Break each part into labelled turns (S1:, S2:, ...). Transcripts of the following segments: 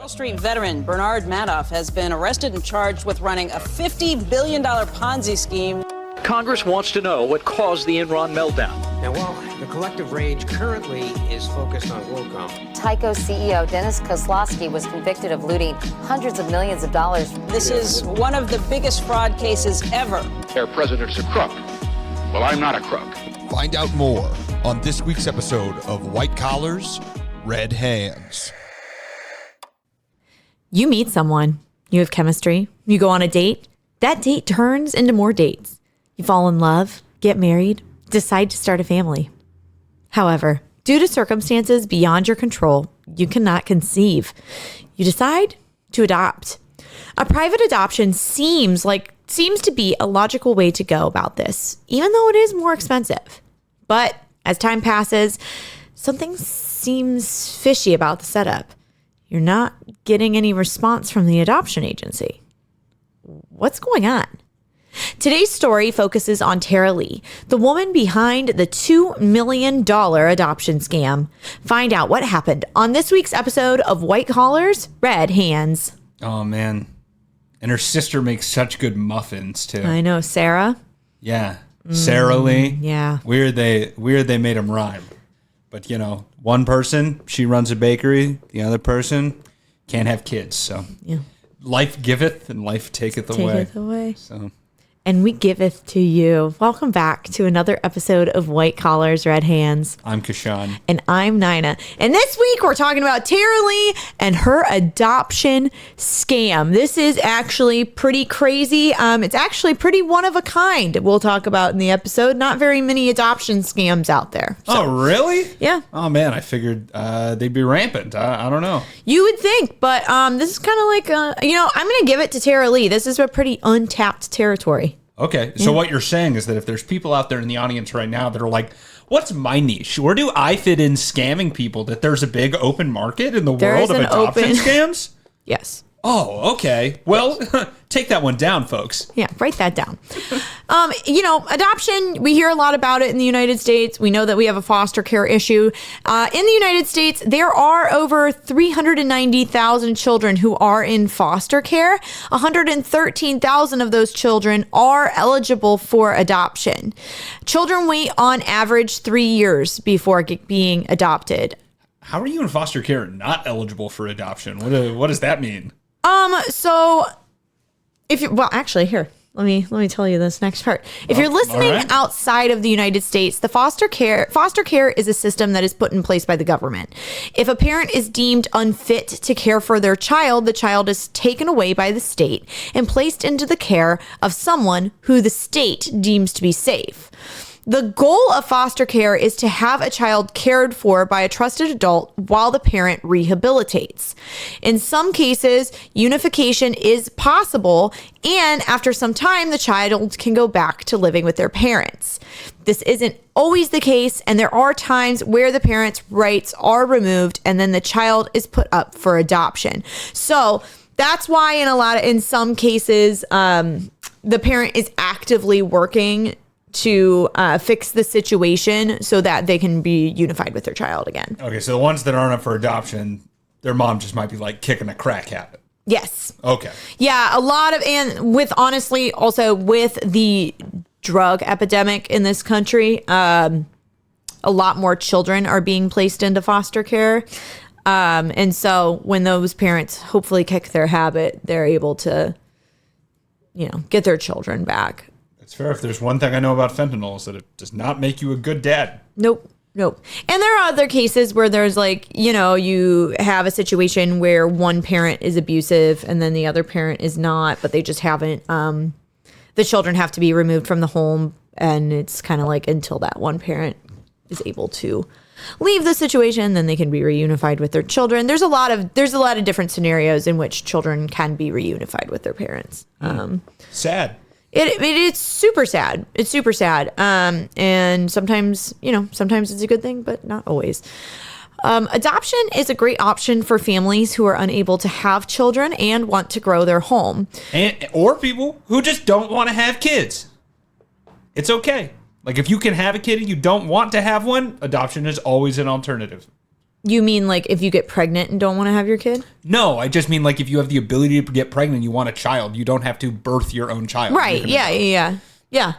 S1: Wall Street veteran Bernard Madoff has been arrested and charged with running a $50 billion Ponzi scheme.
S2: Congress wants to know what caused the Enron meltdown.
S3: Now, while the collective rage currently is focused on WorldCom,
S4: Tyco CEO Dennis Kozlowski was convicted of looting hundreds of millions of dollars.
S1: This is one of the biggest fraud cases ever.
S5: Their president's a crook. Well, I'm not a crook.
S6: Find out more on this week's episode of White Collars, Red Hands.
S7: You meet someone, you have chemistry, you go on a date, that date turns into more dates. You fall in love, get married, decide to start a family. However, due to circumstances beyond your control, you cannot conceive. You decide to adopt. A private adoption seems to be a logical way to go about this, even though it is more expensive. But as time passes, something seems fishy about the setup. You're not getting any response from the adoption agency. What's going on? Today's story focuses on Tara Lee, the woman behind the $2 million adoption scam. Find out what happened on this week's episode of White Collars, Red Hands.
S8: Oh, man. And her sister makes such good muffins, too.
S7: I know, Sarah.
S8: Yeah. Sarah Lee.
S7: Yeah.
S8: Weird they made them rhyme. But, you know, one person, she runs a bakery. The other person can't have kids. So yeah. Life giveth and life taketh away. So.
S7: And we giveth to you. Welcome back to another episode of White Collars, Red Hands.
S8: I'm Kashan.
S7: And I'm Nina. And this week we're talking about Tara Lee and her adoption scam. This is actually pretty crazy. It's actually pretty one of a kind. We'll talk about in the episode. Not very many adoption scams out there.
S8: So, oh, really?
S7: Yeah.
S8: Oh, man. I figured they'd be rampant. I don't know.
S7: You would think, but this is kind of like, I'm going to give it to Tara Lee. This is a pretty untapped territory.
S8: Okay, so what you're saying is that if there's people out there in the audience right now that are like, what's my niche? Where do I fit in scamming people? That there's a big open market in the world of adoption scams?
S7: Yes.
S8: Oh, okay. Well, take that one down, folks.
S7: Yeah, write that down. Adoption, we hear a lot about it in the United States. We know that we have a foster care issue. In the United States, there are over 390,000 children who are in foster care. 113,000 of those children are eligible for adoption. Children wait on average 3 years before being adopted.
S8: How are you in foster care not eligible for adoption? What does that mean?
S7: So if you, actually, here, let me tell you this next part. If you're listening outside of the United States, the foster care is a system that is put in place by the government. If a parent is deemed unfit to care for their child, the child is taken away by the state and placed into the care of someone who the state deems to be safe. The goal of foster care is to have a child cared for by a trusted adult while the parent rehabilitates. In some cases, unification is possible, and after some time, the child can go back to living with their parents. This isn't always the case, and there are times where the parents' rights are removed, and then the child is put up for adoption. So that's why in some cases, the parent is actively working to fix the situation so that they can be unified with their child again.
S8: Okay, so the ones that aren't up for adoption, their mom just might be like kicking a crack habit.
S7: Yes.
S8: Okay.
S7: Yeah, and with the drug epidemic in this country, a lot more children are being placed into foster care. And so when those parents hopefully kick their habit, they're able to, get their children back.
S8: It's fair. If there's one thing I know about fentanyl is that it does not make you a good dad.
S7: Nope. And there are other cases where there's you have a situation where one parent is abusive and then the other parent is not, but they just haven't, the children have to be removed from the home. And it's kind of like until that one parent is able to leave the situation, then they can be reunified with their children. There's a lot of different scenarios in which children can be reunified with their parents.
S8: Sad.
S7: It's super sad. It's super sad. And sometimes it's a good thing, but not always. Adoption is a great option for families who are unable to have children and want to grow their home.
S8: Or people who just don't want to have kids. It's okay. Like if you can have a kid and you don't want to have one, adoption is always an alternative.
S7: You mean like if you get pregnant and don't want to have your kid?
S8: No, I just mean like if you have the ability to get pregnant, you want a child, you don't have to birth your own child.
S7: Right. Yeah.
S8: Yeah.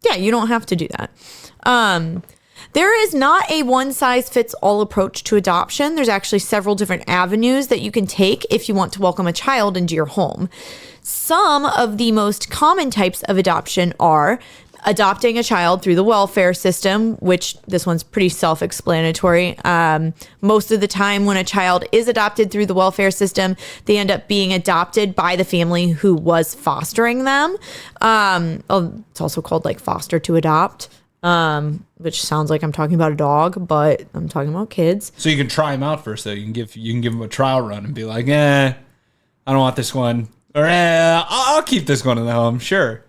S7: Yeah, you don't have to do that. There is not a one-size-fits-all approach to adoption. There's actually several different avenues that you can take if you want to welcome a child into your home. Some of the most common types of adoption are adopting a child through the welfare system, which this one's pretty self-explanatory. Most of the time when a child is adopted through the welfare system, they end up being adopted by the family who was fostering them. It's also called like foster to adopt, which sounds like I'm talking about a dog, but I'm talking about kids.
S8: So you can try them out first, though. You can give them a trial run and be like, I don't want this one. Or I'll keep this one in the home, sure.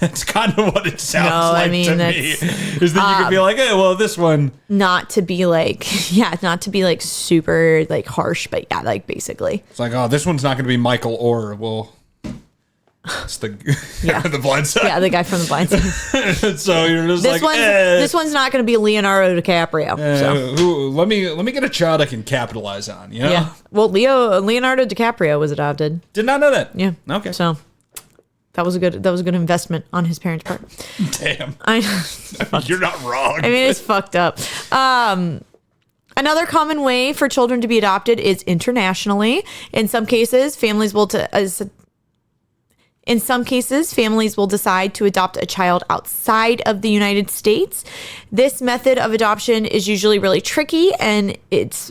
S8: That's kind of what it sounds to me. Is that you could be like, hey, well, this one.
S7: Not to be like super like harsh, but yeah, like basically.
S8: It's like, oh, this one's not going to be Michael Orr. Well, it's the the Blind Side.
S7: Yeah, the guy from the Blind Side.
S8: So you're just
S7: this one's not going to be Leonardo DiCaprio.
S8: Let me get a child I can capitalize on. You know?
S7: Yeah. Well, Leonardo DiCaprio was adopted.
S8: Did not know that.
S7: Yeah.
S8: Okay.
S7: So. That was a good investment on his parents' part.
S8: Damn. You're not wrong.
S7: I mean, it's fucked up. Another common way for children to be adopted is internationally. In some cases, families will decide to adopt a child outside of the United States. This method of adoption is usually really tricky, and it's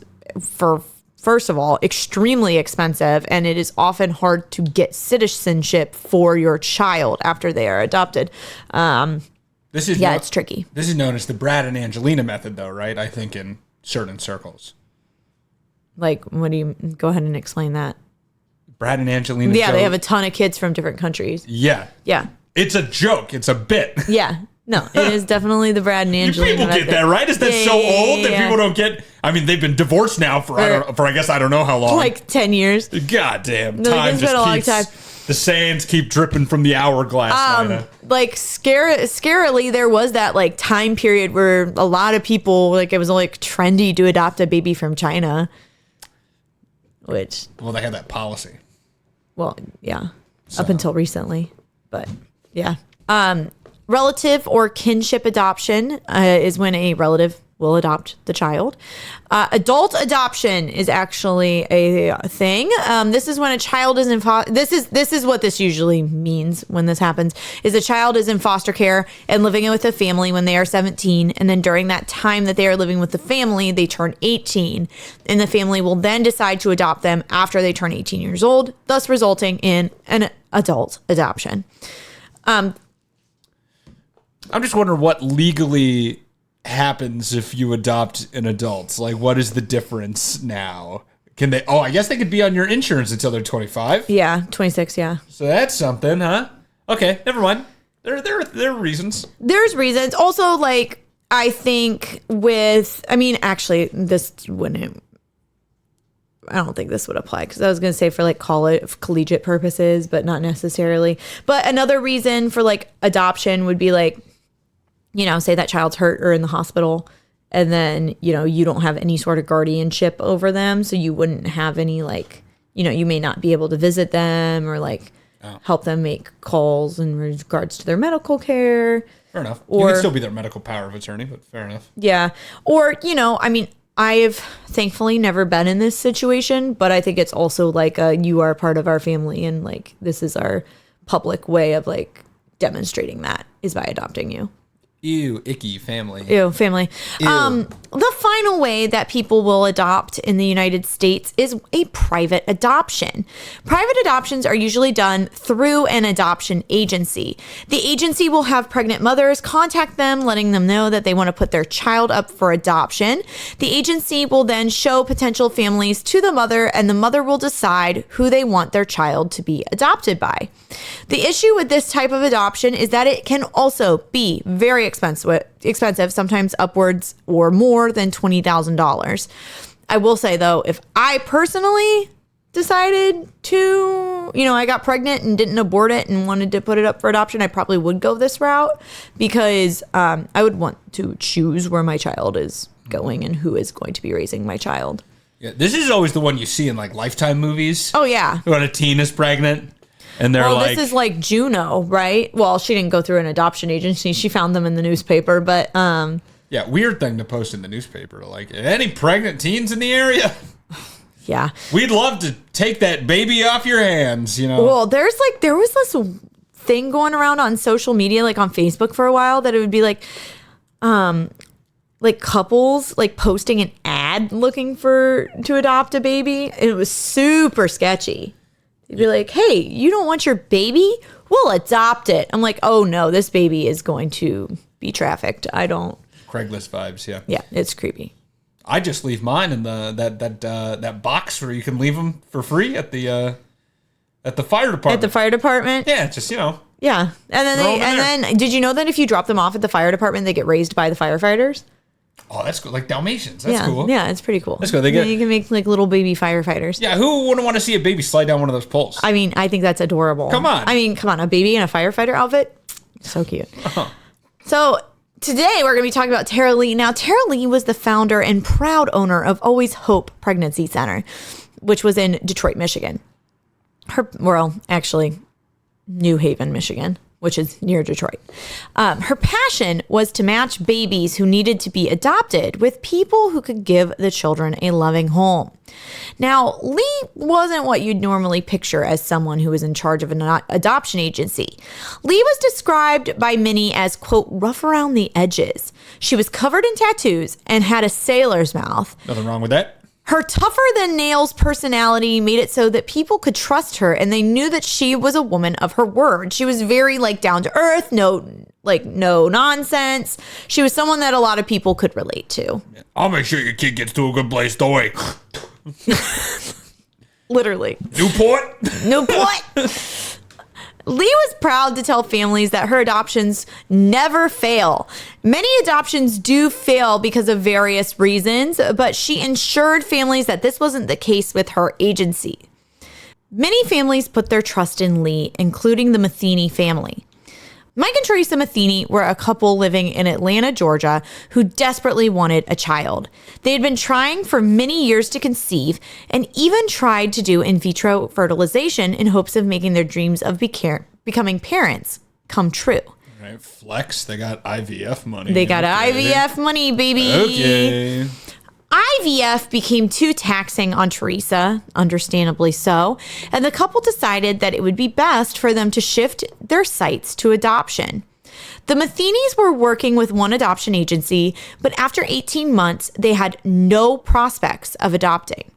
S7: first of all, extremely expensive, and it is often hard to get citizenship for your child after they are adopted. It's tricky.
S8: This is known as the Brad and Angelina method, though, right? I think in certain circles.
S7: Like, what do you... Go ahead and explain that.
S8: Brad and Angelina.
S7: Yeah, they have a ton of kids from different countries.
S8: Yeah.
S7: Yeah.
S8: It's a joke. It's a bit.
S7: Yeah. No, it is definitely the Brad and Angelina
S8: People get that, right? Is that old that people don't get? I mean, they've been divorced now for I guess I don't know how long.
S7: Like 10 years.
S8: Goddamn.
S7: No,
S8: Time
S7: it's been a long time.
S8: The sands keep dripping from the hourglass.
S7: Like scarily, there was that like time period where a lot of people, like, it was like trendy to adopt a baby from China. Which.
S8: Well, they had that policy.
S7: Well, yeah. So. Up until recently. But yeah. Relative or kinship adoption is when a relative will adopt the child. Adult adoption is actually a thing. This is when a child is in this is what this usually means when this happens, is a child is in foster care and living with a family when they are 17, and then during that time that they are living with the family, they turn 18, and the family will then decide to adopt them after they turn 18 years old, thus resulting in an adult adoption.
S8: I'm just wondering what legally happens if you adopt an adult. Like, what is the difference now? Can they? Oh, I guess they could be on your insurance until they're 25.
S7: Yeah, 26. Yeah.
S8: So that's something, huh? Okay, never mind. There are reasons.
S7: There's reasons. Also, like, I think actually, this wouldn't. I don't think this would apply because I was going to say for like collegiate purposes, but not necessarily. But another reason for like adoption would be like, say that child's hurt or in the hospital, and then, you don't have any sort of guardianship over them. So you wouldn't have any like, you may not be able to visit them or like help them make calls in regards to their medical care.
S8: Fair enough. You can still be their medical power of attorney, but fair enough.
S7: Yeah. Or, I've thankfully never been in this situation, but I think it's also like you are part of our family, and like this is our public way of like demonstrating that is by adopting you.
S8: Ew, icky family.
S7: Ew, family.
S8: Ew.
S7: The final way that people will adopt in the United States is a private adoption. Private adoptions are usually done through an adoption agency. The agency will have pregnant mothers contact them, letting them know that they want to put their child up for adoption. The agency will then show potential families to the mother, and the mother will decide who they want their child to be adopted by. The issue with this type of adoption is that it can also be very expensive, sometimes upwards or more than $20,000. I will say though, if I personally decided to, I got pregnant and didn't abort it and wanted to put it up for adoption, I probably would go this route because I would want to choose where my child is going and who is going to be raising my child.
S8: Yeah, this is always the one you see in like Lifetime movies.
S7: Oh, yeah.
S8: When a teen is pregnant and they're
S7: this is like Juno, right? Well, she didn't go through an adoption agency. She found them in the newspaper, but
S8: yeah, weird thing to post in the newspaper. Like, any pregnant teens in the area?
S7: yeah.
S8: We'd love to take that baby off your hands, you know?
S7: Well, there was this thing going around on social media, like on Facebook for a while, that it would be like couples like posting an ad looking to adopt a baby. And it was super sketchy. They'd be like, hey, you don't want your baby? We'll adopt it. I'm like, oh no, this baby is going to be trafficked. I don't.
S8: Craigslist vibes, yeah.
S7: Yeah, it's creepy.
S8: I just leave mine in that box where you can leave them for free at the fire department.
S7: At the fire department?
S8: Yeah, just, you know.
S7: Yeah. And then did you know that if you drop them off at the fire department, they get raised by the firefighters?
S8: Oh, that's cool. Like Dalmatians. That's
S7: yeah.
S8: cool.
S7: Yeah, it's pretty cool.
S8: That's cool.
S7: You can make like little baby firefighters.
S8: Yeah, who wouldn't want to see a baby slide down one of those poles?
S7: I mean, I think that's adorable.
S8: Come on.
S7: A baby in a firefighter outfit? So cute. Uh-huh. So today we're going to be talking about Tara Lee. Now, Tara Lee was the founder and proud owner of Always Hope Pregnancy Center, which was in Detroit, Michigan. New Haven, Michigan, which is near Detroit. Her passion was to match babies who needed to be adopted with people who could give the children a loving home. Now, Lee wasn't what you'd normally picture as someone who was in charge of an adoption agency. Lee was described by many as, quote, rough around the edges. She was covered in tattoos and had a sailor's mouth.
S8: Nothing wrong with that.
S7: Her tougher than nails personality made it so that people could trust her, and they knew that she was a woman of her word. She was very down to earth, no nonsense. She was someone that a lot of people could relate to.
S8: I'll make sure your kid gets to a good place. Don't wait.
S7: Literally.
S8: Newport.
S7: Lee was proud to tell families that her adoptions never fail. Many adoptions do fail because of various reasons, but she ensured families that this wasn't the case with her agency. Many families put their trust in Lee, including the Matheny family. Mike and Teresa Matheny were a couple living in Atlanta, Georgia, who desperately wanted a child. They had been trying for many years to conceive and even tried to do in vitro fertilization in hopes of making their dreams of becoming parents come true.
S8: Right, flex. They got IVF money.
S7: They got IVF money, baby.
S8: Okay.
S7: IVF became too taxing on Teresa, understandably so, and the couple decided that it would be best for them to shift their sights to adoption. The Matheny's were working with one adoption agency, but after 18 months, they had no prospects of adopting.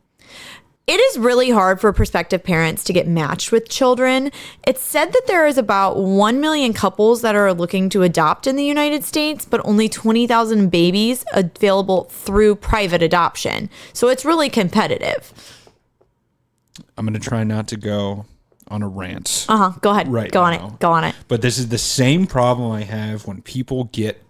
S7: It is really hard for prospective parents to get matched with children. It's said that there is about 1 million couples that are looking to adopt in the United States, but only 20,000 babies available through private adoption. So it's really competitive.
S8: I'm going to try not to go on a rant.
S7: Go ahead.
S8: Right
S7: Go
S8: now.
S7: on it. Go on it.
S8: But this is the same problem I have when people get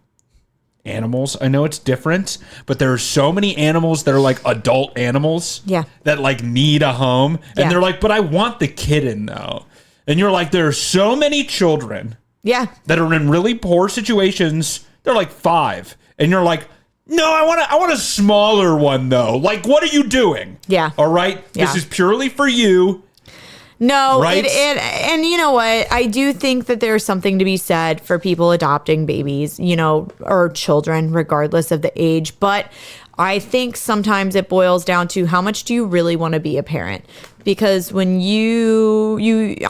S8: animals. I know it's different, but there are so many animals that are like adult animals that like need a home. And they're like, but I want the kitten though. And you're like, there are so many children that are in really poor situations. They're like 5. And you're like, no, I want a smaller one though. Like, what are you doing?
S7: Yeah.
S8: All right. This is purely for you.
S7: No,
S8: right?
S7: And you know what? I do think that there's something to be said for people adopting babies, or children, regardless of the age. But I think sometimes it boils down to how much do you really want to be a parent? Because when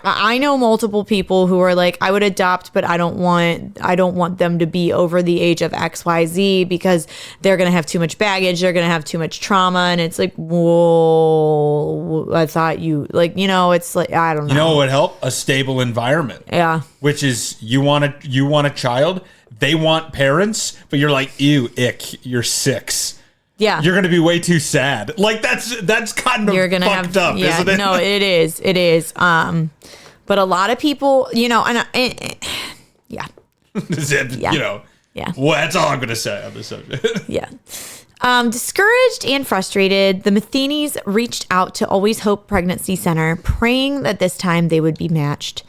S7: I know multiple people who are like, I would adopt, but I don't want them to be over the age of XYZ because they're going to have too much baggage. They're going to have too much trauma. And it's like, whoa, I thought it's like, I don't know.
S8: You know what would help? A stable environment.
S7: Yeah.
S8: Which is you want a child. They want parents, but you're like, ew, ick, you're 6.
S7: Yeah.
S8: You're going to be way too sad. Like that's kind of fucked up, isn't it?
S7: No, it is. It is. But a lot of people, yeah.
S8: Yeah.
S7: Yeah.
S8: Well, that's all I'm going to say on this subject.
S7: Yeah. Discouraged and frustrated, the Matheny's reached out to Always Hope Pregnancy Center, praying that this time they would be matched.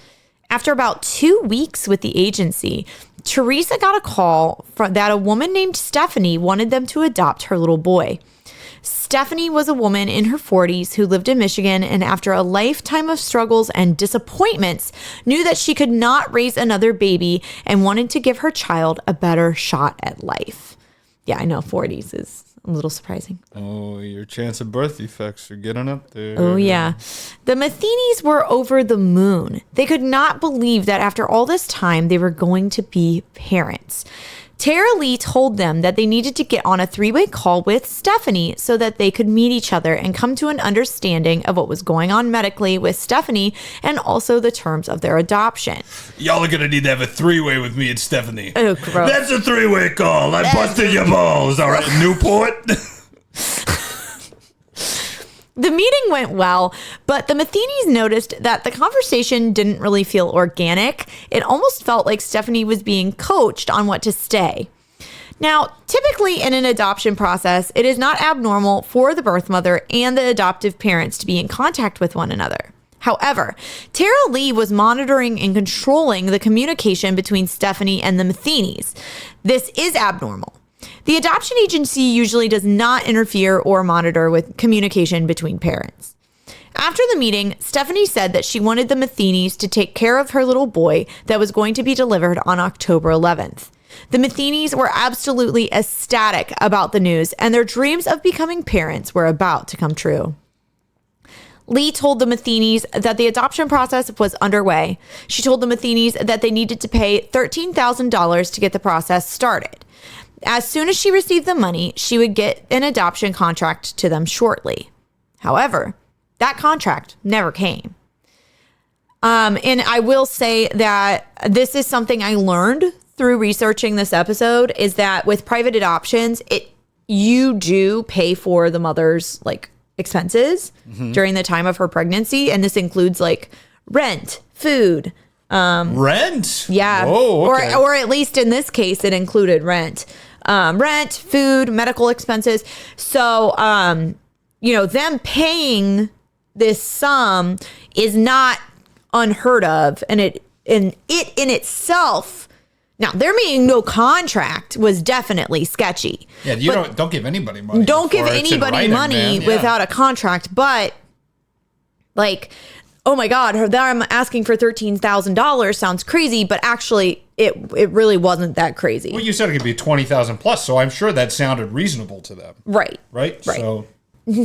S7: After about 2 weeks with the agency, Teresa got a call that a woman named Stephanie wanted them to adopt her little boy. Stephanie was a woman in her 40s who lived in Michigan, and after a lifetime of struggles and disappointments, knew that she could not raise another baby and wanted to give her child a better shot at life. Yeah, I know 40s is a little surprising.
S8: Oh, your chance of birth defects are getting up there.
S7: Oh, yeah. The Matheny's were over the moon. They could not believe that after all this time, they were going to be parents. Tara Lee told them that they needed to get on a 3-way call with Stephanie so that they could meet each other and come to an understanding of what was going on medically with Stephanie and also the terms of their adoption.
S6: Y'all are going to need to have a 3-way with me and Stephanie.
S7: Oh, gross.
S6: That's a 3-way call. I busted your balls. All right, Newport.
S7: The meeting went well, but the Matheny's noticed that the conversation didn't really feel organic. It almost felt like Stephanie was being coached on what to say. Now, typically in an adoption process, it is not abnormal for the birth mother and the adoptive parents to be in contact with one another. However, Tara Lee was monitoring and controlling the communication between Stephanie and the Matheny's. This is abnormal. The adoption agency usually does not interfere or monitor with communication between parents. After the meeting, Stephanie said that she wanted the Matheny's to take care of her little boy that was going to be delivered on October 11th. The Matheny's were absolutely ecstatic about the news, and their dreams of becoming parents were about to come true. Lee told the Matheny's that the adoption process was underway. She told the Matheny's that they needed to pay $13,000 to get the process started. As soon as she received the money, she would get an adoption contract to them shortly. However, that contract never came. And I will say that this is something I learned through researching this episode, is that with private adoptions, you do pay for the mother's expenses during the time of her pregnancy. And this includes rent, food.
S6: Rent?
S7: Yeah.
S6: Whoa, okay.
S7: Or at least in this case, it included rent. Rent, food, medical expenses. So, them paying this sum is not unheard of. And it in itself, now there being no contract was definitely sketchy.
S6: Yeah, you don't give anybody money.
S7: Don't give anybody money without a contract. But oh my God, I'm asking for $13,000 sounds crazy, but actually it really wasn't that crazy.
S6: Well, you said it could be 20,000 plus, so I'm sure that sounded reasonable to them.
S7: Right.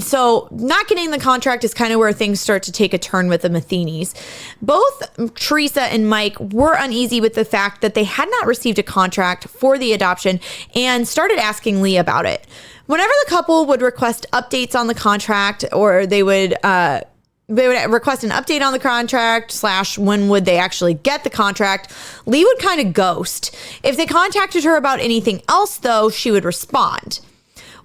S7: So not getting the contract is kind of where things start to take a turn with the Matheny's. Both Teresa and Mike were uneasy with the fact that they had not received a contract for the adoption and started asking Lee about it. Whenever the couple would request updates on the contract, or they would request an update on the contract / when would they actually get the contract, Lee would kind of ghost. If they contacted her about anything else, though, she would respond.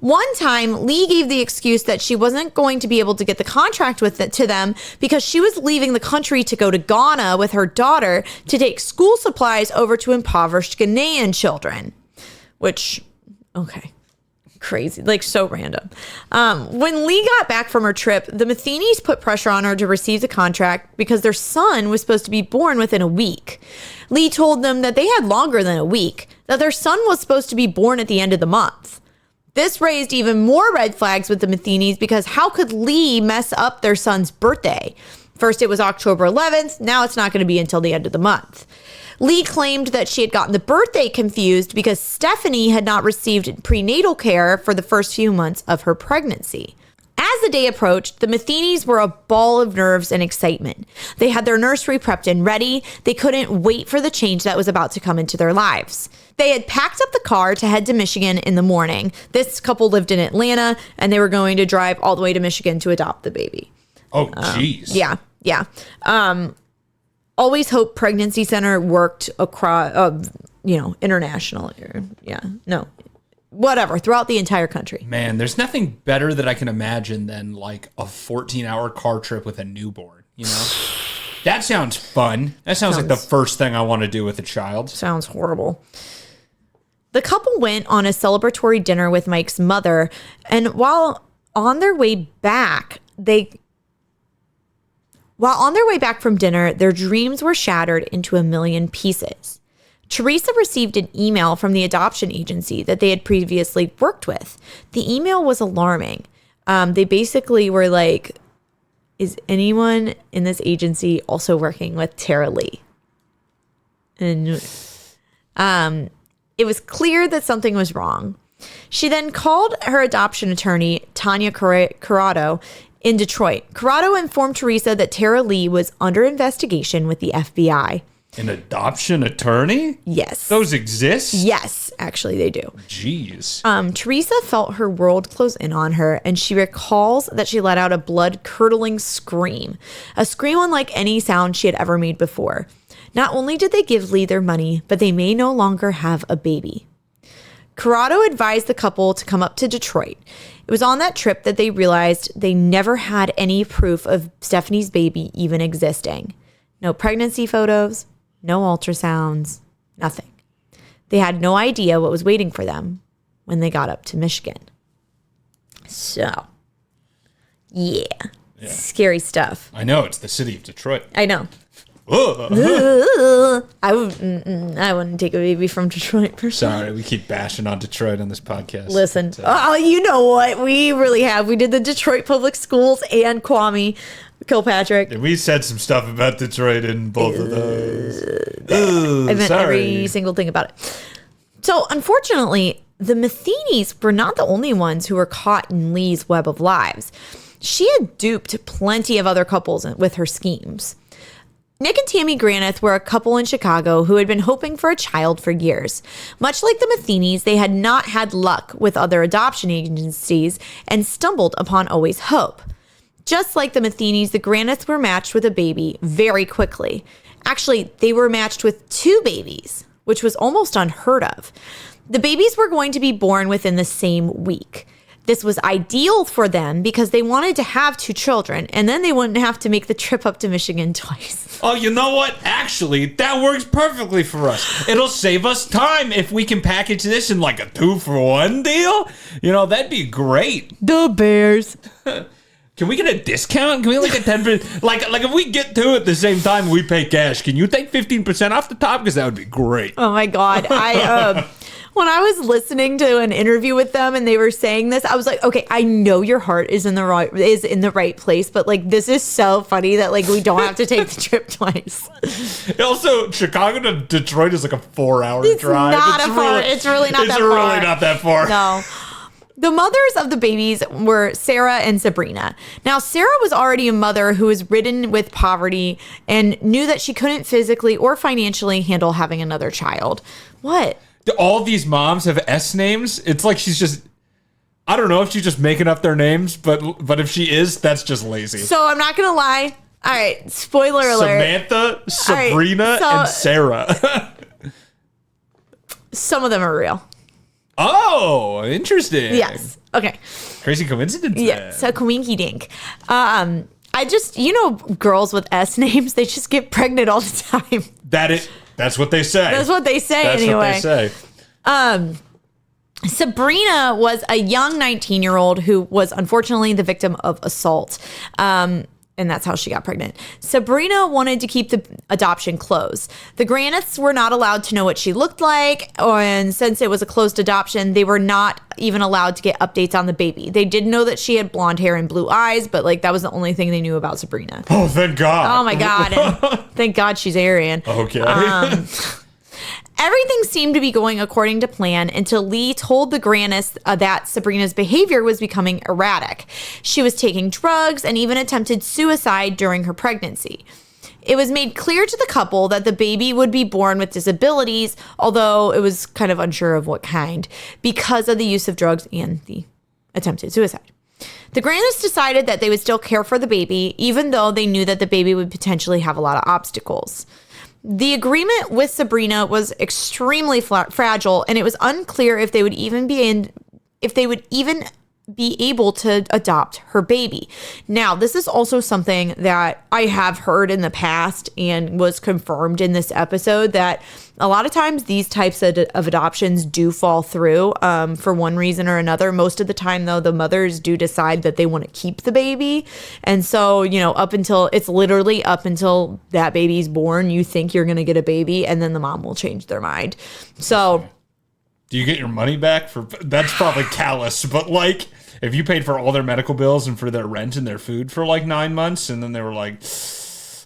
S7: One time, Lee gave the excuse that she wasn't going to be able to get the contract to them because she was leaving the country to go to Ghana with her daughter to take school supplies over to impoverished Ghanaian children. Which, okay. Crazy, so random. When Lee got back from her trip, the Matheny's put pressure on her to receive the contract because their son was supposed to be born within a week. Lee told them that they had longer than a week, that their son was supposed to be born at the end of the month. This raised even more red flags with the Matheny's because how could Lee mess up their son's birthday? First it was October 11th, now it's not going to be until the end of the month. Lee claimed that she had gotten the birthday confused because Stephanie had not received prenatal care for the first few months of her pregnancy. As the day approached, the Matheny's were a ball of nerves and excitement. They had their nursery prepped and ready. They couldn't wait for the change that was about to come into their lives. They had packed up the car to head to Michigan in the morning. This couple lived in Atlanta, and they were going to drive all the way to Michigan to adopt the baby.
S6: Oh, jeez.
S7: Yeah. Always Hope Pregnancy Center worked across, international. Whatever, throughout the entire country.
S8: Man, there's nothing better that I can imagine than a 14-hour car trip with a newborn, That sounds fun. That sounds like the first thing I want to do with a child.
S7: Sounds horrible. The couple went on a celebratory dinner with Mike's mother, and while on their way back from dinner, their dreams were shattered into a million pieces. Teresa received an email from the adoption agency that they had previously worked with. The email was alarming. They basically were like, is anyone in this agency also working with Tara Lee? And it was clear that something was wrong. She then called her adoption attorney, Tanya Corrado, in Detroit. Corrado informed Teresa that Tara Lee was under investigation with the FBI.
S8: An adoption attorney?
S7: Yes.
S8: Those exist?
S7: Yes, actually they do.
S8: Jeez.
S7: Teresa felt her world close in on her, and she recalls that she let out a blood-curdling scream, a scream unlike any sound she had ever made before. Not only did they give Lee their money, but they may no longer have a baby. Corrado advised the couple to come up to Detroit. It was on that trip that they realized they never had any proof of Stephanie's baby even existing. No pregnancy photos, no ultrasounds, nothing. They had no idea what was waiting for them when they got up to Michigan. So, yeah. Scary stuff.
S8: I know, it's the city of Detroit.
S7: I know. I wouldn't take a baby from Detroit personally.
S8: Sorry, we keep bashing on Detroit on this podcast.
S7: Listen, you know what? We really have. We did the Detroit Public Schools and Kwame Kilpatrick.
S8: And we said some stuff about Detroit in both of those.
S7: I meant every single thing about it. So, unfortunately, the Matheny's were not the only ones who were caught in Lee's web of lies. She had duped plenty of other couples with her schemes. Nick and Tammy Granith were a couple in Chicago who had been hoping for a child for years. Much like the Matheny's, they had not had luck with other adoption agencies and stumbled upon Always Hope. Just like the Matheny's, the Graniths were matched with a baby very quickly. Actually, they were matched with 2 babies, which was almost unheard of. The babies were going to be born within the same week. This was ideal for them because they wanted to have 2 children, and then they wouldn't have to make the trip up to Michigan twice.
S8: Oh, you know what? Actually, that works perfectly for us. It'll save us time if we can package this in like a 2-for-1 deal. You know, that'd be great.
S7: The Bears.
S8: Can we get a discount? Can we like a 10%? Like if we get 2 at the same time, we pay cash. Can you take 15% off the top? Because that would be great.
S7: Oh my God. When I was listening to an interview with them and they were saying this, I was like, okay, I know your heart is in the right place, but like this is so funny that like we don't have to take the trip twice.
S8: Also, Chicago to Detroit is like a 4-hour drive.
S7: It's really not
S8: that far.
S7: No. The mothers of the babies were Sarah and Sabrina. Now, Sarah was already a mother who was ridden with poverty and knew that she couldn't physically or financially handle having another child. What?
S8: All these moms have S names. It's like she's just, I don't know if she's just making up their names, but if she is, that's just lazy.
S7: So I'm not going to lie. All right. Spoiler alert.
S8: Samantha, Sabrina, and Sarah.
S7: Some of them are real.
S8: Oh, interesting.
S7: Yes. Okay.
S8: Crazy coincidence.
S7: Yeah. So coinky dink. I just, girls with S names, they just get pregnant all the time.
S8: That's what they say.
S7: That's what they say anyway.
S8: That's what they say.
S7: Sabrina was a young 19-year-old who was unfortunately the victim of assault. And that's how she got pregnant. Sabrina wanted to keep the adoption closed. The Graniths were not allowed to know what she looked like, and since it was a closed adoption, they were not even allowed to get updates on the baby. They did know that she had blonde hair and blue eyes, but like that was the only thing they knew about Sabrina.
S8: Oh, thank God.
S7: Oh my God. And thank God she's Aryan.
S8: Okay.
S7: Everything seemed to be going according to plan until Lee told the Graniths that Sabrina's behavior was becoming erratic. She was taking drugs and even attempted suicide during her pregnancy. It was made clear to the couple that the baby would be born with disabilities, although it was kind of unsure of what kind, because of the use of drugs and the attempted suicide. The Graniths decided that they would still care for the baby, even though they knew that the baby would potentially have a lot of obstacles. The agreement with Sabrina was extremely fragile, and it was unclear if they would even be able to adopt her baby. Now, this is also something that I have heard in the past and was confirmed in this episode, that a lot of times these types of adoptions do fall through for one reason or another. Most of the time, though, the mothers do decide that they want to keep the baby. And so, up until that baby's born, you think you're going to get a baby, and then the mom will change their mind. So...
S8: Do you get your money back for that's probably callous, but like if you paid for all their medical bills and for their rent and their food for like 9 months and then they were like,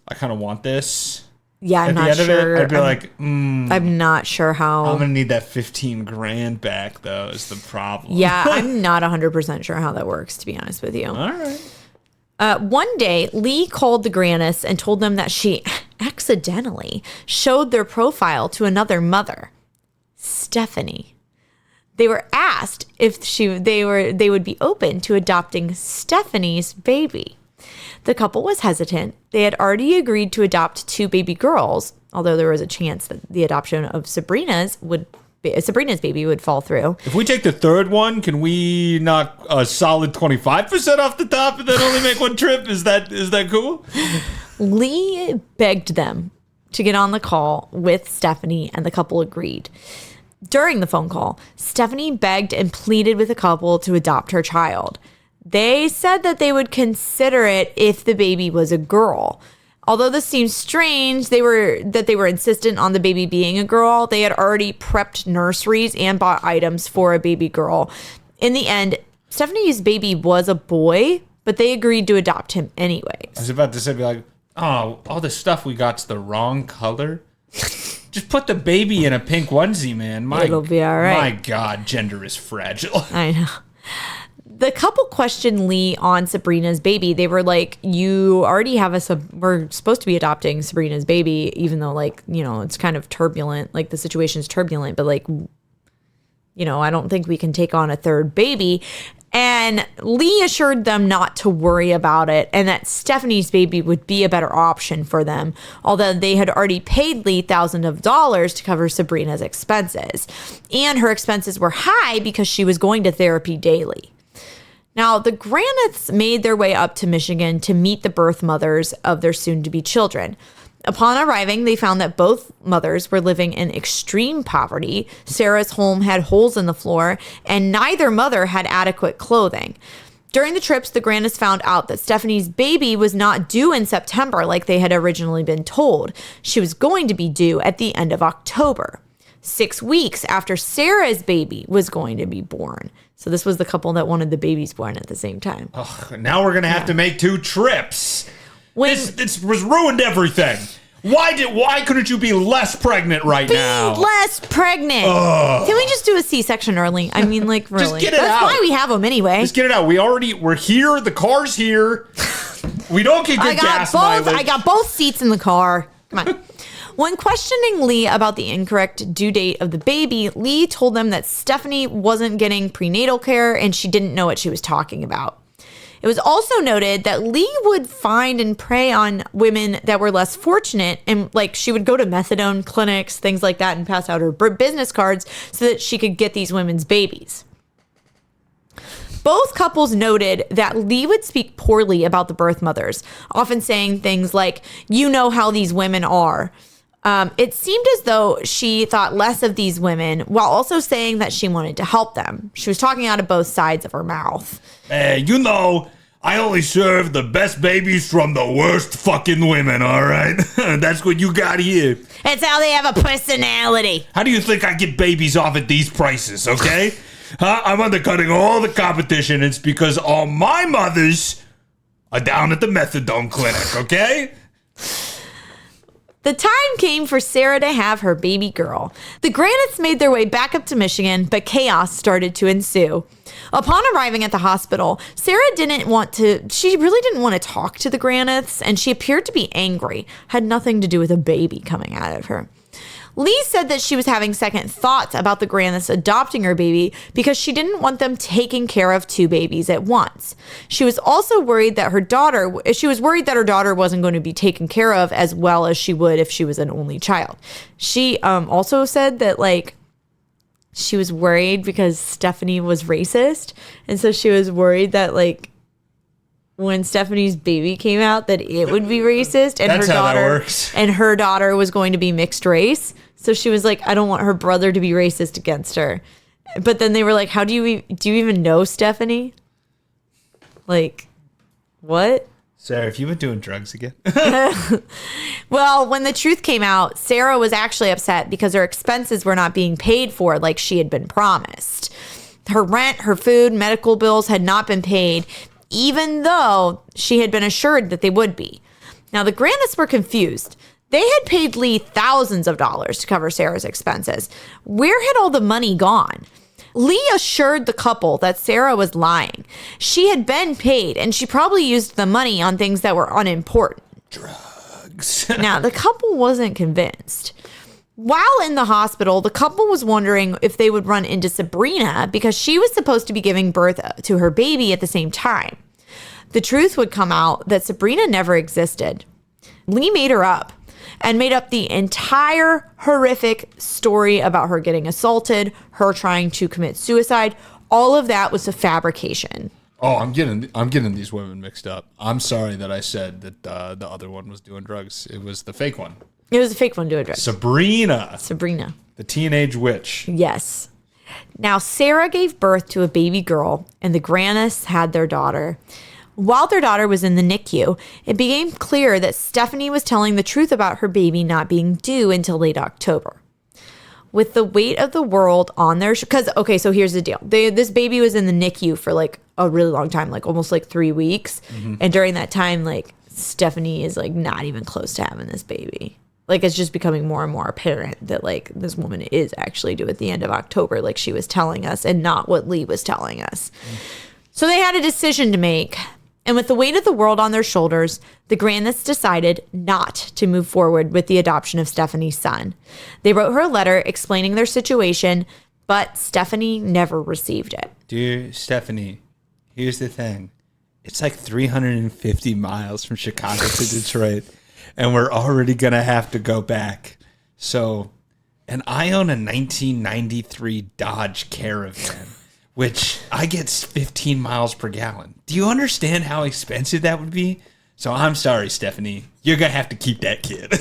S8: I kind of want this.
S7: Yeah, I'm
S8: At the
S7: not
S8: end
S7: sure.
S8: of it, I'd be like,
S7: I'm not sure how.
S8: I'm going to need that 15 grand back though is the problem.
S7: Yeah, I'm not 100% sure how that works, to be honest with you.
S8: All right.
S7: One day, Lee called the Grannis and told them that she accidentally showed their profile to another mother, Stephanie. They were asked if they would be open to adopting Stephanie's baby. The couple was hesitant. They had already agreed to adopt 2 baby girls, although there was a chance that the adoption of Sabrina's baby would fall through.
S8: If we take the third one, can we knock a solid 25% off the top and then only make one trip? Is that cool?
S7: Lee begged them to get on the call with Stephanie, and the couple agreed. During the phone call, Stephanie begged and pleaded with the couple to adopt her child. They said that they would consider it if the baby was a girl. Although this seems strange, they were insistent on the baby being a girl. They had already prepped nurseries and bought items for a baby girl. In the end, Stephanie's baby was a boy, but they agreed to adopt him anyways.
S8: I was about to say, be like, oh, all the stuff we got's the wrong color. Just put the baby in a pink onesie, man.
S7: It'll be all right.
S8: My God, gender is fragile.
S7: I know. The couple questioned Lee on Sabrina's baby. They were like, you already have we're supposed to be adopting Sabrina's baby, even though it's kind of turbulent. Like the situation's turbulent, but I don't think we can take on a third baby. And Lee assured them not to worry about it and that Stephanie's baby would be a better option for them, although they had already paid Lee thousands of dollars to cover Sabrina's expenses. And her expenses were high because she was going to therapy daily. Now, the Graniths made their way up to Michigan to meet the birth mothers of their soon-to-be children. Upon arriving, they found that both mothers were living in extreme poverty. Sarah's home had holes in the floor, and neither mother had adequate clothing. During the trips, the Grannis found out that Stephanie's baby was not due in September like they had originally been told. She was going to be due at the end of October, 6 weeks after Sarah's baby was going to be born. So this was the couple that wanted the babies born at the same time.
S8: Oh, now we're going to have to make 2 trips. This was ruined everything. Why couldn't you be less pregnant now?
S7: Be less pregnant. Ugh. Can we just do a C-section early? I mean, really.
S8: Just get it
S7: That's
S8: out.
S7: why we have them anyway.
S8: Just get it out. We're here. The car's here. We don't get good gas mileage.
S7: I got both seats in the car. Come on. When questioning Lee about the incorrect due date of the baby, Lee told them that Stephanie wasn't getting prenatal care and she didn't know what she was talking about. It was also noted that Lee would find and prey on women that were less fortunate, and she would go to methadone clinics, things like that, and pass out her business cards so that she could get these women's babies. Both couples noted that Lee would speak poorly about the birth mothers, often saying things like, "You know how these women are." It seemed as though she thought less of these women while also saying that she wanted to help them. She was talking out of both sides of her mouth.
S9: Hey, I only serve the best babies from the worst fucking women, all right? That's what you got here.
S7: It's how they have a personality.
S9: How do you think I get babies off at these prices, okay? I'm undercutting all the competition. It's because all my mothers are down at the methadone clinic, okay?
S7: The time came for Sarah to have her baby girl. The Graniths made their way back up to Michigan, but chaos started to ensue. Upon arriving at the hospital, Sarah really didn't want to talk to the Graniths, and she appeared to be angry. Had nothing to do with a baby coming out of her. Lee said that she was having second thoughts about the Graniths adopting her baby because she didn't want them taking care of 2 babies at once. She was also worried that her daughter wasn't going to be taken care of as well as she would if she was an only child. She also said that she was worried because Stephanie was racist. And so she was worried that, like, when Stephanie's baby came out, that it would be racist. And
S8: That's
S7: her
S8: how
S7: daughter,
S8: that works.
S7: And her daughter was going to be mixed race. So she was like, I don't want her brother to be racist against her. But then they were like, do you even know Stephanie? Like, what?
S8: Sarah, have you been doing drugs again?
S7: Well, when the truth came out, Sarah was actually upset because her expenses were not being paid for like she had been promised. Her rent, her food, medical bills had not been paid, even though she had been assured that they would be. Now, the Granists were confused. They had paid Lee thousands of dollars to cover Sarah's expenses. Where had all the money gone? Lee assured the couple that Sarah was lying. She had been paid, and she probably used the money on things that were unimportant.
S8: Drugs.
S7: Now, the couple wasn't convinced. While in the hospital, the couple was wondering if they would run into Sabrina because she was supposed to be giving birth to her baby at the same time. The truth would come out that Sabrina never existed. Lee made her up and made up the entire horrific story about her getting assaulted, her trying to commit suicide. All of that was a fabrication.
S8: Oh, I'm getting these women mixed up. I'm sorry that I said that the other one was doing drugs. It was the fake one.
S7: It was a fake one doing drugs.
S8: Sabrina, the teenage witch.
S7: Yes. Now, Sarah gave birth to a baby girl, and the Granists had their daughter. While their daughter was in the NICU, it became clear that Stephanie was telling the truth about her baby not being due until late October. With the weight of the world on their so here's the deal. This baby was in the NICU for like a really long time, like almost like 3 weeks. Mm-hmm. And during that time, like Stephanie is like not even close to having this baby. Like it's just becoming more and more apparent that like this woman is actually due at the end of October, like she was telling us, and not what Lee was telling us. So they had a decision to make. And with the weight of the world on their shoulders, the Granists decided not to move forward with the adoption of Stephanie's son. They wrote her a letter explaining their situation, but Stephanie never received it.
S8: Dear Stephanie, here's the thing. It's like 350 miles from Chicago to Detroit, and we're already going to have to go back. So, and I own a 1993 Dodge Caravan, which I get 15 miles per gallon. Do you understand how expensive that would be? So I'm sorry, Stephanie. You're going to have to keep that kid.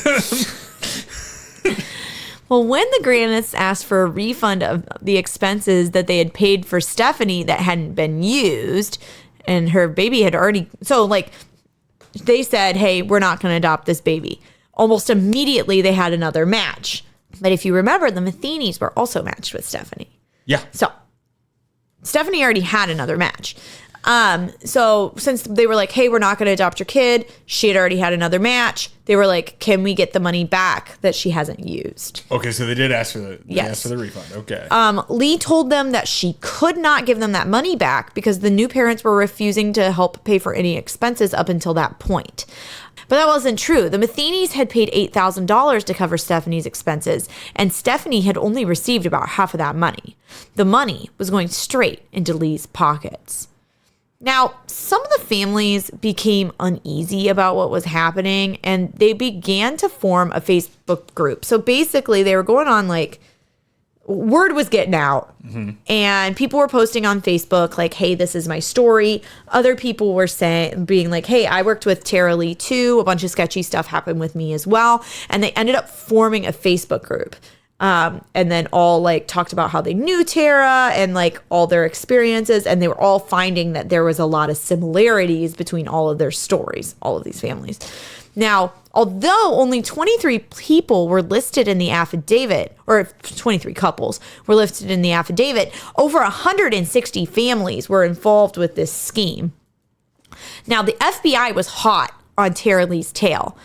S7: Well, when the Granists asked for a refund of the expenses that they had paid for Stephanie that hadn't been used, and her baby had already... So, like, they said, hey, we're not going to adopt this baby. Almost immediately, they had another match. But if you remember, the Matheny's were also matched with Stephanie.
S8: Yeah.
S7: So Stephanie already had another match. So since they were like, hey, we're not going to adopt your kid, she had already had another match. They were like, can we get the money back that she hasn't used?
S8: Okay, so they did ask for the refund. Okay.
S7: Lee told them that she could not give them that money back because the new parents were refusing to help pay for any expenses up until that point. But that wasn't true. The Matheny's had paid $8,000 to cover Stephanie's expenses, and Stephanie had only received about half of that money. The money was going straight into Lee's pockets. Now, some of the families became uneasy about what was happening, and they began to form a Facebook group. So basically, they were going on like, word was getting out, and people were posting on Facebook like, hey, this is my story. Other people were being like, hey, I worked with Tara Lee too. A bunch of sketchy stuff happened with me as well. And they ended up forming a Facebook group. And then all like talked about how they knew Tara and like all their experiences. And they were all finding that there was a lot of similarities between all of their stories, all of these families. Now, although only 23 people were listed in the affidavit, or 23 couples were listed in the affidavit, over 160 families were involved with this scheme. Now, the FBI was hot on Tara Lee's tail.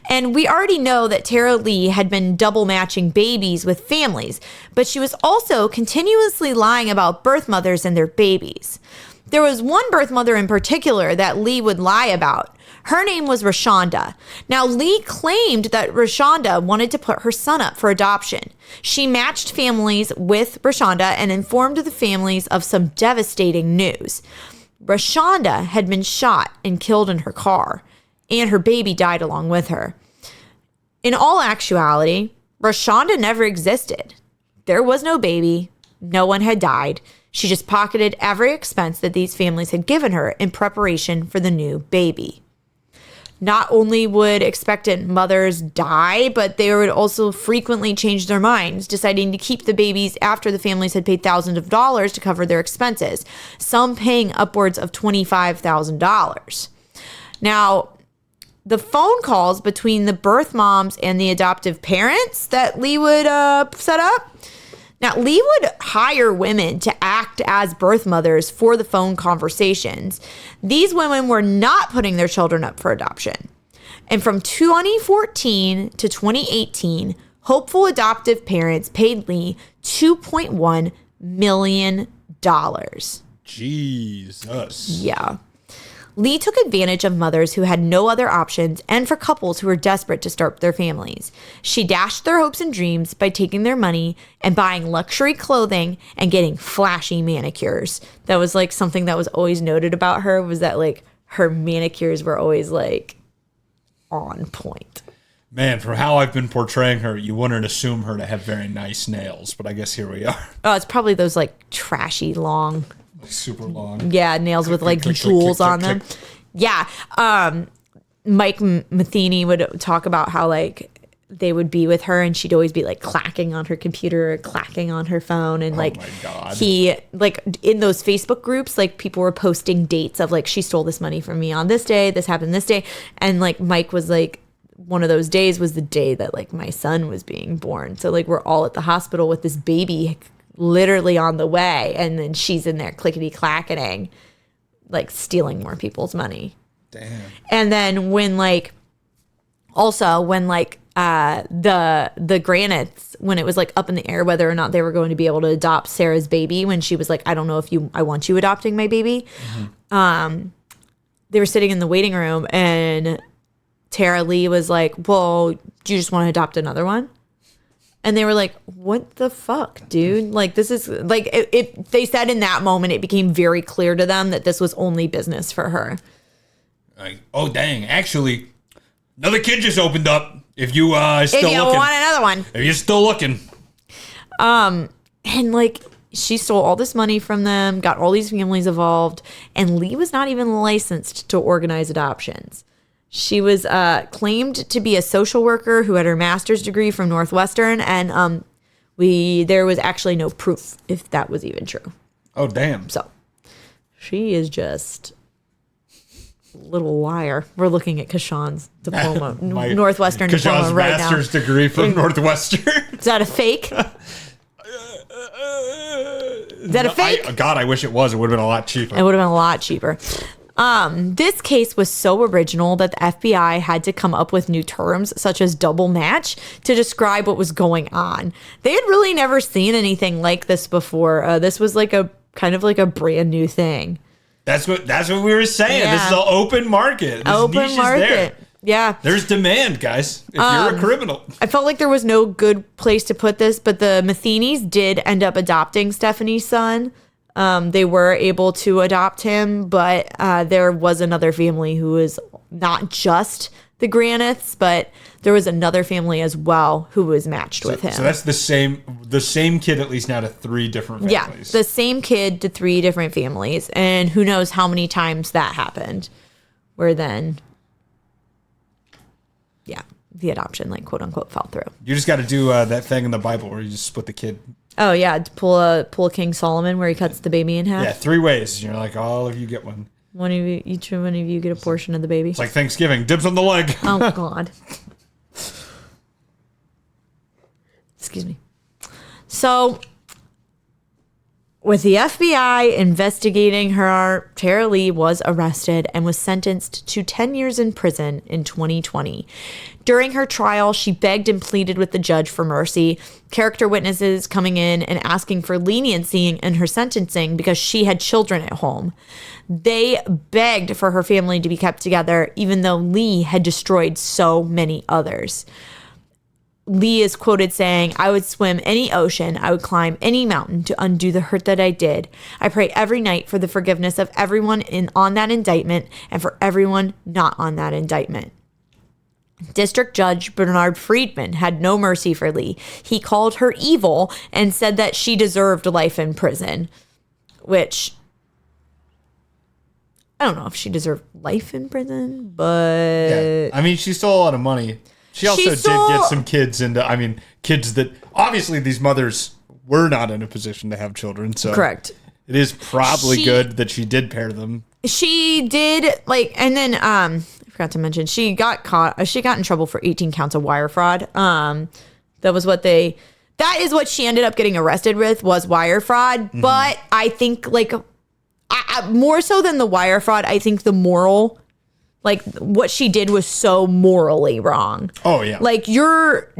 S7: And we already know that Tara Lee had been double matching babies with families, but she was also continuously lying about birth mothers and their babies. There was one birth mother in particular that Lee would lie about. Her name was Rashonda. Now, Lee claimed that Rashonda wanted to put her son up for adoption. She matched families with Rashonda and informed the families of some devastating news. Rashonda had been shot and killed in her car, and her baby died along with her. In all actuality, Rashonda never existed. There was no baby. no one had died. She just pocketed every expense that these families had given her in preparation for the new baby. Not only would expectant mothers die, but they would also frequently change their minds, deciding to keep the babies after the families had paid thousands of dollars to cover their expenses, some paying upwards of $25,000. Now, the phone calls between the birth moms and the adoptive parents that Lee would set up. Now, Lee would hire women to act as birth mothers for the phone conversations. These women were not putting their children up for adoption. And from 2014 to 2018, hopeful adoptive parents paid Lee $2.1 million.
S8: Jesus.
S7: Yeah. Lee took advantage of mothers who had no other options and for couples who were desperate to start their families. She dashed their hopes and dreams by taking their money and buying luxury clothing and getting flashy manicures. That was like something that was always noted about her, was that like her manicures were always like on point.
S8: Man, from how I've been portraying her, you wouldn't assume her to have very nice nails, but I guess here we are.
S7: Oh, it's probably those like trashy long,
S8: super long.
S7: Yeah, nails with like jewels on them. Yeah. Mike Matheny would talk about how like they would be with her and she'd always be like clacking on her computer, clacking on her phone. And like,
S8: oh my God.
S7: He like in those Facebook groups, like people were posting dates of like, she stole this money from me on this day. This happened this day. And like Mike was like, one of those days was the day that like my son was being born. So like we're all at the hospital with this baby literally on the way, and then she's in there clickety clacketing, like stealing more people's money.
S8: Damn.
S7: And then when like the Granites, when it was like up in the air whether or not they were going to be able to adopt Sarah's baby, when she was like, I don't know if I want you adopting my baby. Mm-hmm. They were sitting in the waiting room and Tara Lee was like, well, do you just want to adopt another one? And they were like, what the fuck, dude? Like, this is like, they said in that moment, it became very clear to them that this was only business for her.
S9: Like, oh, dang. Actually, another kid just opened up. If you still
S7: if you
S9: looking.
S7: want another one.
S9: If you're still looking.
S7: And like, she stole all this money from them, got all these families involved, and Lee was not even licensed to organize adoptions. She was claimed to be a social worker who had her master's degree from Northwestern, and there was actually no proof if that was even true.
S8: Oh, damn.
S7: So she is just a little liar. We're looking at Kashan's diploma, Northwestern diploma right now.
S8: Kashan's master's degree from Northwestern.
S7: Is that a fake? Is that a fake?
S8: God, I wish it was. It would have been a lot cheaper.
S7: It would have been a lot cheaper. This case was so original that the FBI had to come up with new terms such as double match to describe what was going on. They had really never seen anything like this before. This was like a kind of like a brand new thing.
S9: That's what we were saying.
S7: Yeah.
S9: This is an open market. This
S7: Open
S9: niche
S7: market.
S9: Is there.
S7: Yeah.
S9: There's demand, guys. If you're a criminal.
S7: I felt like there was no good place to put this, but the Matheny's did end up adopting Stephanie's son. They were able to adopt him, but there was another family who was not just the Granites, but there was another family as well who was matched with him.
S8: So that's the same kid at least now to 3 different families.
S7: Yeah, the same kid to 3 different families, and who knows how many times that happened, where then, yeah, the adoption, like, quote unquote, fell through.
S8: You just got to do that thing in the Bible where you just split the kid.
S7: Oh yeah, to pull a King Solomon where he cuts the baby in half.
S8: Yeah, 3 ways. You're like, all of you get one.
S7: Each one of you get a portion of the baby.
S8: It's like Thanksgiving. Dibs on the leg.
S7: Oh God. Excuse me. So, with the FBI investigating her, Tara Lee was arrested and was sentenced to 10 years in prison in 2020. During her trial, she begged and pleaded with the judge for mercy, character witnesses coming in and asking for leniency in her sentencing because she had children at home. They begged for her family to be kept together, even though Lee had destroyed so many others. Lee is quoted saying, "I would swim any ocean, I would climb any mountain to undo the hurt that I did. I pray every night for the forgiveness of everyone on that indictment and for everyone not on that indictment." District Judge Bernard Friedman had no mercy for Lee. He called her evil and said that she deserved life in prison, which I don't know if she deserved life in prison, but
S8: Yeah. I mean, she stole a lot of money. She also did get some kids kids that obviously these mothers were not in a position to have children. So
S7: correct.
S8: It is probably good that she did pair them.
S7: She did and then I forgot to mention she got in trouble for 18 counts of wire fraud. That is what she ended up getting arrested with, was wire fraud. Mm-hmm. But I think more so than the wire fraud, I think the moral, what she did was so morally wrong.
S8: Oh yeah.
S7: You're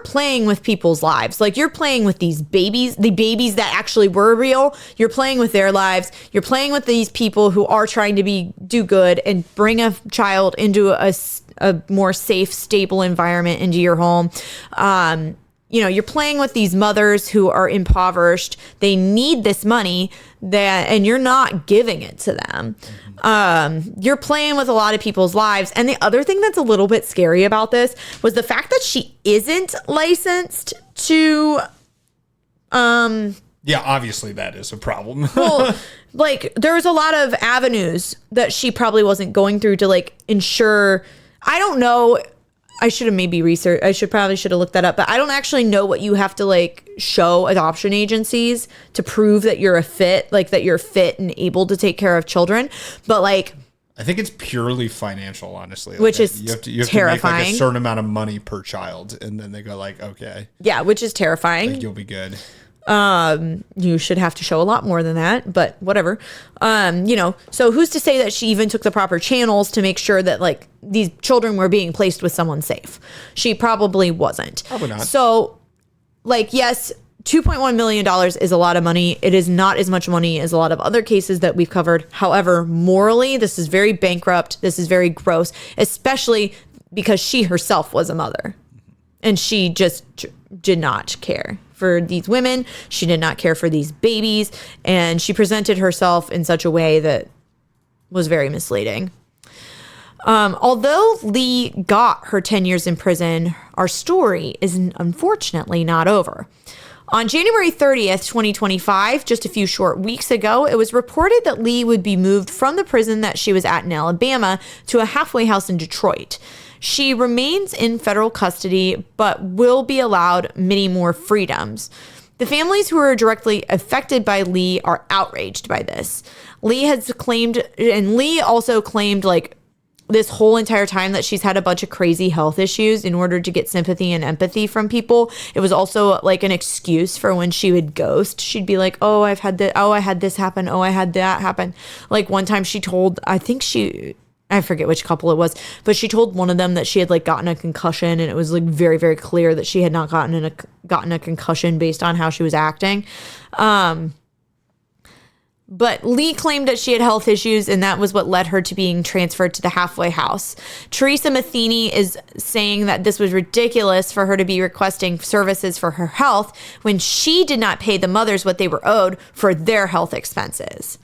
S7: playing with people's lives. You're playing with these babies, the babies that actually were real. You're playing with their lives. You're playing with these people who are trying to do good and bring a child into a more safe, stable environment into your home. You're playing with these mothers who are impoverished. They need this money and you're not giving it to them. You're playing with a lot of people's lives. And the other thing that's a little bit scary about this was the fact that she isn't licensed to,
S8: yeah, obviously that is a problem.
S7: well, there's a lot of avenues that she probably wasn't going through to ensure. I don't know. I should have maybe researched. I should have looked that up, but I don't actually know what you have to show adoption agencies to prove that you're that you're fit and able to take care of children. But
S8: I think it's purely financial, honestly.
S7: Which is
S8: you have to
S7: terrifying.
S8: make a certain amount of money per child, and then they go okay.
S7: Yeah, which is terrifying.
S8: You'll be good.
S7: You should have to show a lot more than that, but whatever. So who's to say that she even took the proper channels to make sure that these children were being placed with someone safe? She probably wasn't.
S8: Probably not.
S7: So yes, $2.1 million is a lot of money. It is not as much money as a lot of other cases that we've covered. However, morally, this is very bankrupt. This is very gross, especially because she herself was a mother and she just did not care for these women. She did not care for these babies, and she presented herself in such a way that was very misleading. Although Lee got her 10 years in prison, our story is unfortunately not over. On January 30th, 2025, just a few short weeks ago, it was reported that Lee would be moved from the prison that she was at in Alabama to a halfway house in Detroit. She remains in federal custody, but will be allowed many more freedoms. The families who are directly affected by Lee are outraged by this. Lee also claimed this whole entire time that she's had a bunch of crazy health issues in order to get sympathy and empathy from people. It was also an excuse for when she would ghost. She'd be like, oh, I had this happen. Oh, I had that happen. One time she told, I forget which couple it was, but she told one of them that she had gotten a concussion, and it was very, very clear that she had not gotten a concussion based on how she was acting. But Lee claimed that she had health issues, and that was what led her to being transferred to the halfway house. Teresa Matheny is saying that this was ridiculous for her to be requesting services for her health when she did not pay the mothers what they were owed for their health expenses.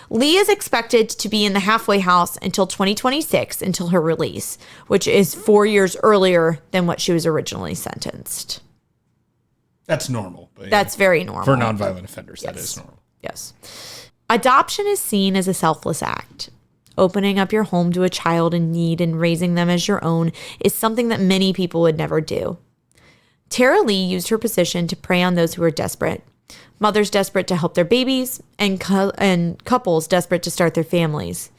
S7: Lee is expected to be in the halfway house until 2026, until her release, which is 4 years earlier than what she was originally sentenced.
S8: That's normal.
S7: That's very normal.
S8: For nonviolent offenders,
S7: yes.
S8: That is normal.
S7: Yes. Adoption is seen as a selfless act. Opening up your home to a child in need and raising them as your own is something that many people would never do. Tara Lee used her position to prey on those who are desperate. Mothers desperate to help their babies, and couples desperate to start their families.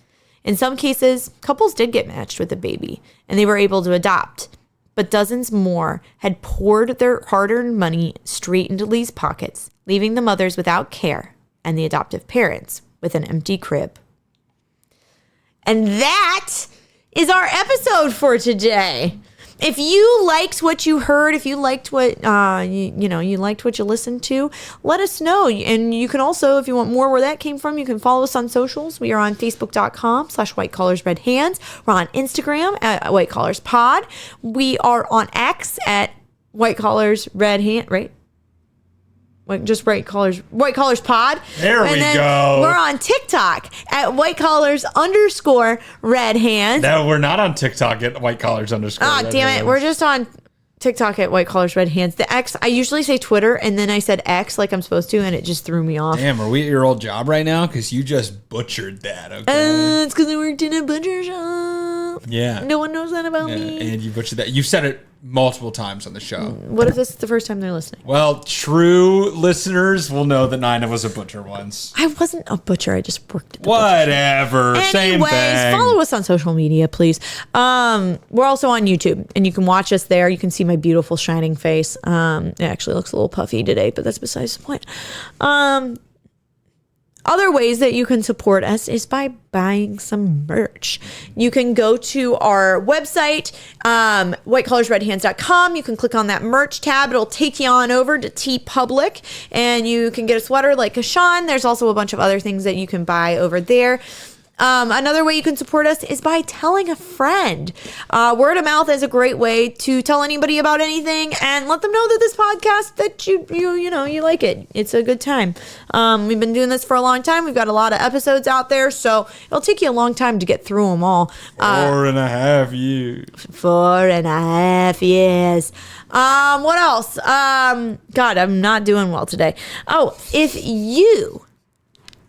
S7: In some cases, couples did get matched with a baby, and they were able to adopt. But dozens more had poured their hard-earned money straight into Lee's pockets, leaving the mothers without care and the adoptive parents with an empty crib. And that is our episode for today. If you liked what you heard, if you liked what you liked what you listened to, let us know. And you can also, if you want more where that came from, you can follow us on socials. We are on Facebook.com/WhiteCollarsRedHands. We're on Instagram at WhiteCollarsPod. We are on X at WhiteCollarsRedHand, right? Just White Collars Pod.
S9: There
S7: and
S9: we
S7: then
S9: go.
S7: We're on TikTok at _Red Hands.
S8: No, we're not on TikTok at White Collars _
S7: Ah,
S8: Red
S7: damn it.
S8: Hands.
S7: We're just on TikTok at White Collars Red Hands. The X, I usually say Twitter, and then I said X like I'm supposed to, and it just threw me off.
S8: Damn, are we at your old job right now? Because you just butchered that, okay?
S7: It's because I worked in a butcher shop.
S8: Yeah.
S7: No one knows that about
S8: Yeah,
S7: me.
S8: and you butchered that. You've said it multiple times on the show.
S7: What if this is the first time they're listening?
S8: Well, true listeners will know that Nina was a butcher once.
S7: I wasn't a butcher. I just worked at the
S8: Whatever. Same
S7: Anyways,
S8: thing.
S7: follow us on social media, please. We're also on YouTube, and you can watch us there. You can see my beautiful shining face. It actually looks a little puffy today, but that's besides the point. Other ways that you can support us is by buying some merch. You can go to our website, whitecollarsredhands.com. You can click on that merch tab. It'll take you on over to TeePublic, and you can get a sweater like Kashan. There's also a bunch of other things that you can buy over there. Another way you can support us is by telling a friend. Word of mouth is a great way to tell anybody about anything and let them know that this podcast, that you like it. It's a good time. We've been doing this for a long time. We've got a lot of episodes out there, so it'll take you a long time to get through them all.
S8: 4.5 years.
S7: 4.5 years. What else? God, I'm not doing well today. Oh, if you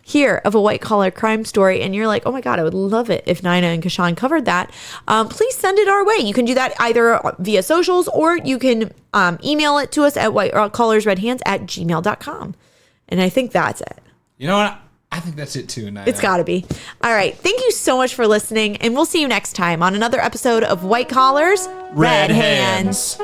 S7: hear of a white collar crime story and you're like, oh my God, I would love it if Nina and Kashan covered that, please send it our way. You can do that either via socials, or you can email it to us at whitecollarsredhands@gmail.com. And I think that's it.
S8: You know what? I think that's it too, Nina.
S7: It's got to be. All right. Thank you so much for listening, and we'll see you next time on another episode of White Collars, Red Hands.